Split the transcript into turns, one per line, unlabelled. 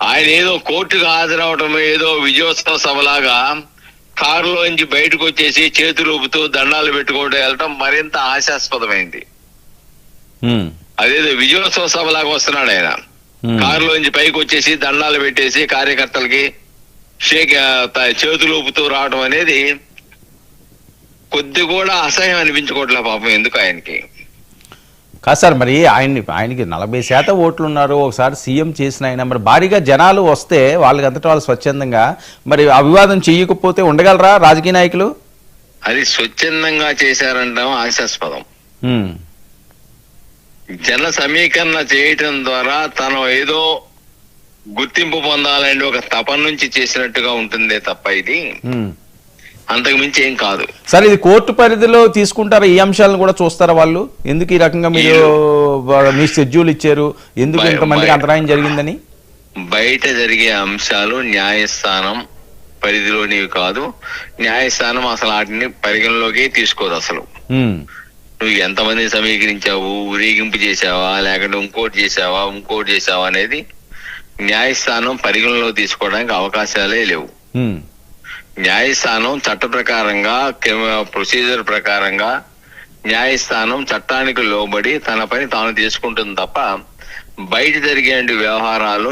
ఆయన ఏదో కోర్టుకు హాజరవటం ఏదో విజయోత్సవ సభలాగా కారులోంచి బయటకు వచ్చేసి చేతులు ఊపుతూ దండాలు పెట్టుకుంటూ వెళ్ళటం మరింత హాస్యాస్పదమైంది. అదేదో విజయోత్సవ సభలాగా వస్తున్నాడు ఆయన. కారులోంచి పైకి వచ్చేసి దండాలు పెట్టేసి కార్యకర్తలకి చేతులు ఊపుతూ రావడం అనేది కొద్ది కూడా అసహ్యం అనిపించుకోవట్లే పాపం ఎందుకు ఆయనకి.
కాదు సార్, మరి ఆయనకి 40% ఓట్లు ఉన్నారు, ఒకసారి సీఎం చేసిన ఆయన, మరి భారీగా జనాలు వస్తే వాళ్ళకి అంతటా వాళ్ళు స్వచ్ఛందంగా మరి అవివాదం చెయ్యకపోతే ఉండగలరా రాజకీయ నాయకులు?
అది స్వచ్ఛందంగా చేశారంటాం హాస్యాస్పదం. జన సమీకరణ చేయటం ద్వారా తను ఏదో గుర్తింపు పొందాలని ఒక తపన నుంచి చేసినట్టుగా ఉంటుందే తప్ప ఇది అంతకు మించి ఏం కాదు.
సరే, ఇది కోర్టు పరిధిలో తీసుకుంటారా? ఈ అంశాలను కూడా చూస్తారా వాళ్ళు? ఎందుకు ఈ రకంగా మీరు మీ షెడ్యూల్ ఇచ్చారు, ఎందుకు ఇంతమందికి అంతరాయం జరిగిందని?
బయట జరిగే అంశాలు న్యాయస్థానం పరిధిలోనివి కాదు. న్యాయస్థానం అసలు వాటిని పరిగణలోకి తీసుకోదు. అసలు నువ్వు ఎంతమందిని సమీకరించావు, ఊరేగింపు చేసావా, లేకుంటే ఇంకోటి చేసావా అనేది న్యాయస్థానం పరిగణలో తీసుకోవడానికి అవకాశాలే లేవు. న్యాయస్థానం చట్ట ప్రకారంగా, ప్రొసీజర్ ప్రకారంగా న్యాయస్థానం చట్టానికి లోబడి తన పని తాను చేసుకుంటుంది తప్ప బయట జరిగే వ్యవహారాలు